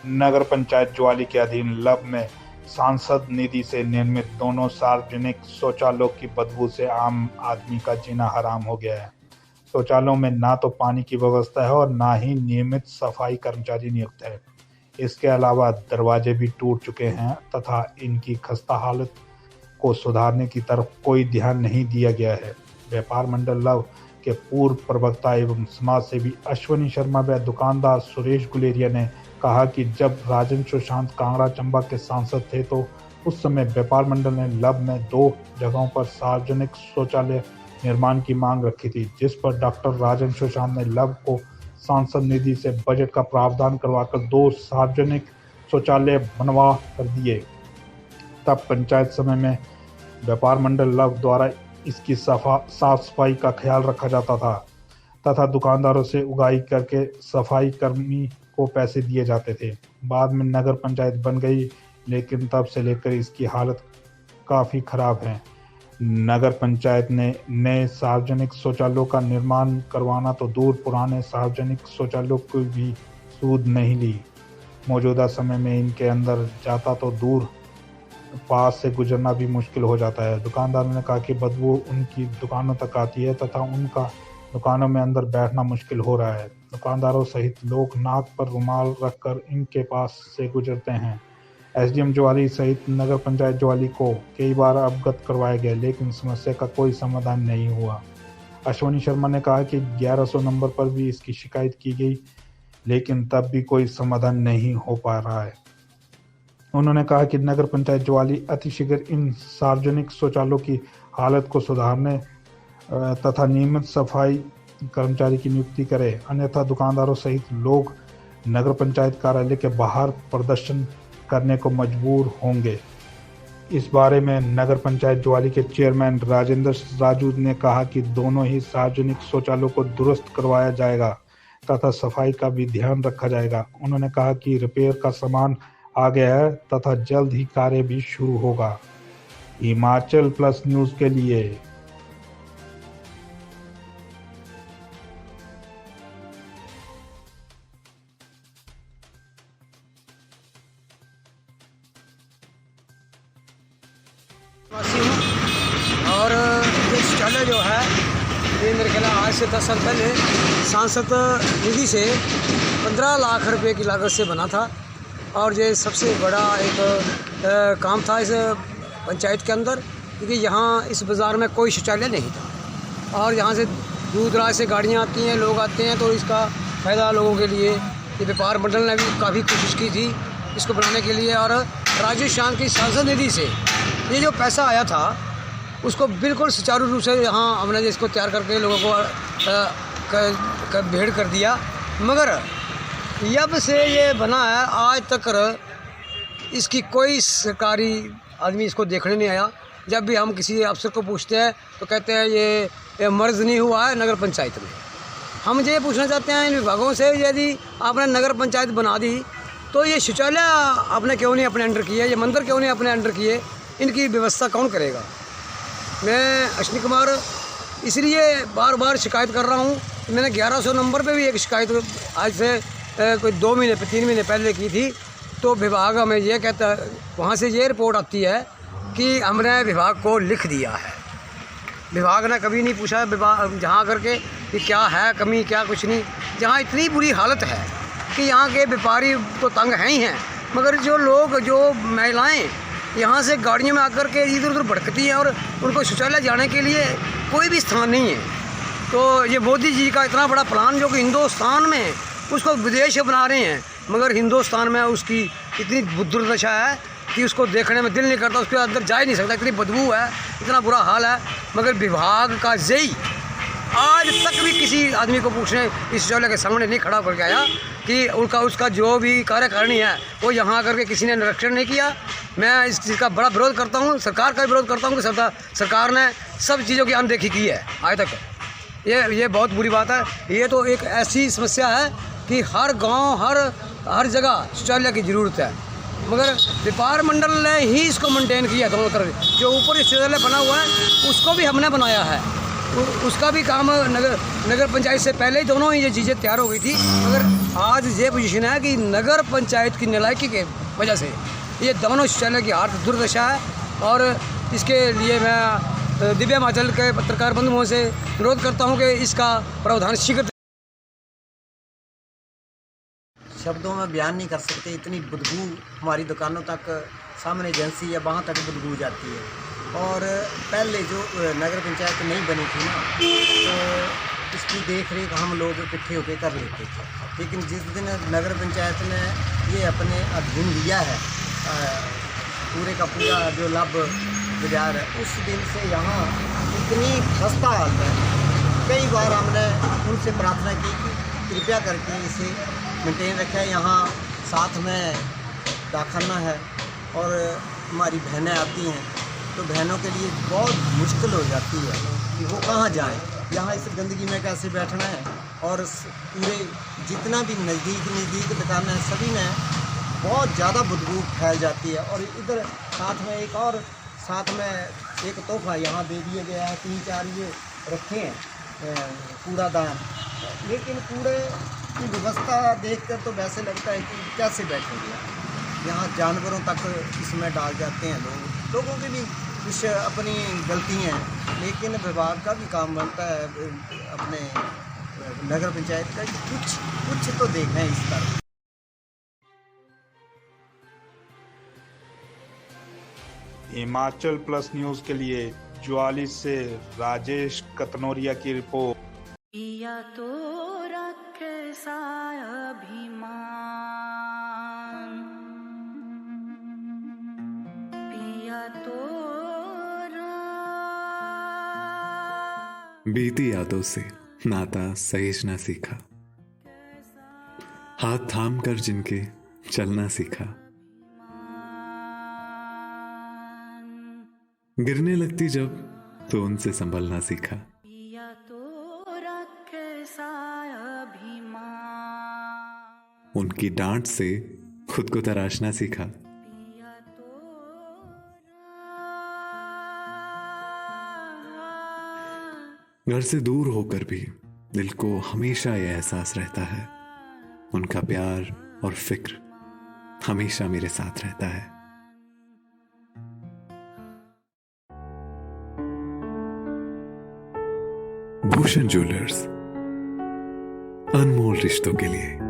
नगर पंचायत ज्वाली के अधीन लब में सांसद निधि से निर्मित दोनों सार्वजनिक शौचालयों की बदबू से आम आदमी का जीना हराम हो गया है। शौचालयों में ना तो पानी की व्यवस्था है और ना ही नियमित सफाई कर्मचारी नियुक्त है। इसके अलावा दरवाजे भी टूट चुके हैं तथा इनकी खस्ता हालत को सुधारने की तरफ कोई ध्यान नहीं दिया गया है। व्यापार मंडल लव के पूर्व प्रवक्ता एवं समाज सेवी अश्विनी शर्मा व दुकानदार सुरेश गुलेरिया ने कहा कि जब राजन सुशांत कांगड़ा चंबा के सांसद थे तो उस समय व्यापार मंडल ने लब में 2 जगहों पर सार्वजनिक शौचालय निर्माण की मांग रखी थी, जिस पर डॉक्टर राजन सुशांत ने लब को सांसद निधि से बजट का प्रावधान करवाकर 2 सार्वजनिक शौचालय बनवा कर दिए। तब पंचायत समय में व्यापार मंडल लब द्वारा इसकी साफ सफाई का ख्याल रखा जाता था तथा दुकानदारों से उगाही करके सफाई कर्मी को पैसे दिए जाते थे। बाद में नगर पंचायत बन गई, लेकिन तब से लेकर इसकी हालत काफ़ी खराब है। नगर पंचायत ने नए सार्वजनिक शौचालयों का निर्माण करवाना तो दूर, पुराने सार्वजनिक शौचालयों की भी सूद नहीं ली। मौजूदा समय में इनके अंदर जाता तो दूर, पास से गुजरना भी मुश्किल हो जाता है। दुकानदारों ने कहा कि बदबू उनकी दुकानों तक आती है तथा उनका दुकानों में अंदर बैठना मुश्किल हो रहा है। दुकानदारों सहित लोग नाक पर रुमाल रखकर इनके पास से गुजरते हैं। एसडीएम ज्वाली सहित नगर पंचायत ज्वाली को कई बार अवगत करवाया गया, लेकिन समस्या का कोई समाधान नहीं हुआ। अश्विनी शर्मा ने कहा कि 1100 नंबर पर भी इसकी शिकायत की गई, लेकिन तब भी कोई समाधान नहीं हो पा रहा है। उन्होंने कहा कि नगर पंचायत ज्वाली अतिशीघ्र इन सार्वजनिक शौचालयों की हालत को सुधारने तथा नियमित सफाई कर्मचारी की नियुक्ति करे, अन्यथा दुकानदारों सहित लोग नगर पंचायत कार्यालय के बाहर प्रदर्शन करने को मजबूर होंगे। इस बारे में नगर पंचायत ज्वाली के चेयरमैन राजेंद्र राजू ने कहा कि दोनों ही सार्वजनिक शौचालयों को दुरुस्त करवाया जाएगा तथा सफाई का भी ध्यान रखा जाएगा। उन्होंने कहा कि रिपेयर का सामान आ गया है तथा जल्द ही कार्य भी शुरू होगा। हिमाचल प्लस न्यूज के लिए और ये शौचालय जो है ये मेरे ख्याल आज से 10 साल पहले सांसद निधि से 15 लाख रुपए की लागत से बना था और ये सबसे बड़ा एक काम था इस पंचायत के अंदर, क्योंकि यहाँ इस बाज़ार में कोई शौचालय नहीं था और यहाँ से दूर दराज से गाड़ियाँ आती हैं, लोग आते हैं, तो इसका फ़ायदा लोगों के लिए ये व्यापार मंडल ने भी काफ़ी कोशिश की थी इसको बनाने के लिए। और राजू शांत की सांसद निधि से ये जो पैसा आया था उसको बिल्कुल सुचारू रूप से यहाँ हमने इसको तैयार करके लोगों को भेड़ कर दिया, मगर जब से ये बना है आज तक इसकी कोई सरकारी आदमी इसको देखने नहीं आया। जब भी हम किसी अफसर को पूछते हैं तो कहते हैं ये मर्ज नहीं हुआ है नगर पंचायत में। हम ये पूछना चाहते हैं इन विभागों से, यदि आपने नगर पंचायत बना दी तो ये शौचालय आपने क्यों नहीं अपने अंडर किए, ये मंदिर क्यों नहीं अपने अंडर किए, इनकी व्यवस्था कौन करेगा। मैं अश्विनी कुमार इसलिए बार बार शिकायत कर रहा हूँ। मैंने 1100 नंबर पे भी एक शिकायत आज से कोई 2 महीने 3 महीने पहले की थी, तो विभाग हमें ये कहता है, वहाँ से ये रिपोर्ट आती है कि हमने विभाग को लिख दिया है। विभाग ने कभी नहीं पूछा विभाग जहाँ करके कि क्या है कमी, क्या कुछ नहीं। जहाँ इतनी बुरी हालत है कि यहाँ के व्यापारी तो तंग हैं ही हैं, मगर जो लोग, जो महिलाएँ यहाँ से गाड़ियों में आकर के इधर उधर भटकती हैं और उनको शौचालय जाने के लिए कोई भी स्थान नहीं है। तो ये मोदी जी का इतना बड़ा प्लान जो कि हिंदुस्तान में उसको विदेश बना रहे हैं, मगर हिंदुस्तान में उसकी इतनी दुर्दशा है कि उसको देखने में दिल नहीं करता, उसके अंदर जा ही नहीं सकता, इतनी बदबू है, इतना बुरा हाल है। मगर विभाग का जेई आज तक भी किसी आदमी को पूछने इस शौचालय के सामने नहीं खड़ा करके आया कि उसका जो भी कार्यकारिणी है वो यहाँ आकर के किसी ने निरीक्षण नहीं किया। मैं इस चीज़ का बड़ा विरोध करता हूँ, सरकार का विरोध करता हूँ कि सरकार ने सब चीज़ों की अनदेखी की है आज तक। ये बहुत बुरी बात है। ये तो एक ऐसी समस्या है कि हर गांव हर जगह शौचालय की ज़रूरत है, मगर व्यापार मंडल ने ही इसको मेंटेन किया दोनों तरफ। जो ऊपर शौचालय बना हुआ है उसको भी हमने बनाया है, उसका भी काम नगर पंचायत से पहले ही दोनों ही ये चीज़ें तैयार हो गई थी। मगर आज ये पोजीशन है कि नगर पंचायत की नालायकी के वजह से ये दोनों शौचालय की हालत दुर्दशा है। और इसके लिए मैं दिव्य हिमाचल के पत्रकार बंधुओं से अनुरोध करता हूँ कि इसका प्रावधान शीघ्र। शब्दों में बयान नहीं कर सकते, इतनी बदबू हमारी दुकानों तक, सामने एजेंसी है वहाँ तक बदबू जाती है। और पहले जो नगर पंचायत नहीं बनी थी ना, तो इसकी देख रेख हम लोग इकट्ठे होकर कर लेते थे। लेकिन जिस दिन नगर पंचायत ने ये अपने अधीन लिया है पूरे का पूरा जो लाभ बाजार है, उस दिन से यहाँ इतनी खस्ता हालत है। कई बार हमने उनसे प्रार्थना की कि कृपया करके इसे मेंटेन रखें। यहाँ साथ में डाकखाना है और हमारी बहनें आती हैं, तो बहनों के लिए बहुत मुश्किल हो जाती है कि वो कहाँ जाएं, यहाँ इस गंदगी में कैसे बैठना है। और पूरे जितना भी नज़दीक दुकानें हैं, सभी में बहुत ज़्यादा बदबू फैल जाती है। और इधर साथ में एक तोहफा यहाँ दे दिया गया है, 3-4 ये रखे हैं कूड़ादान। लेकिन कूड़े की व्यवस्था देखकर तो वैसे लगता है कि कैसे बैठेंगे। यहाँ जानवरों तक इसमें डाल जाते हैं लोगों की भी कुछ अपनी गलती हैं, लेकिन विभाग का भी काम बनता है अपने नगर पंचायत का कि कुछ तो देखें इस तरह। हिमाचल प्लस न्यूज़ के लिए ज्वाली से राजेश कतनोरिया की रिपोर्ट। पिया तो कैसा अभिमान, पिया तो बीती यादों से नाता सहेजना सीखा, हाथ थाम कर जिनके चलना सीखा, गिरने लगती जब तो उनसे संभलना सीखा। पिया तो कैसा अभिमान, उनकी डांट से खुद को तराशना सीखा। पिया तो घर से दूर होकर भी दिल को हमेशा यह एहसास रहता है, उनका प्यार और फिक्र हमेशा मेरे साथ रहता है। भूषण ज्वेलर्स, अनमोल रिश्तों के लिए।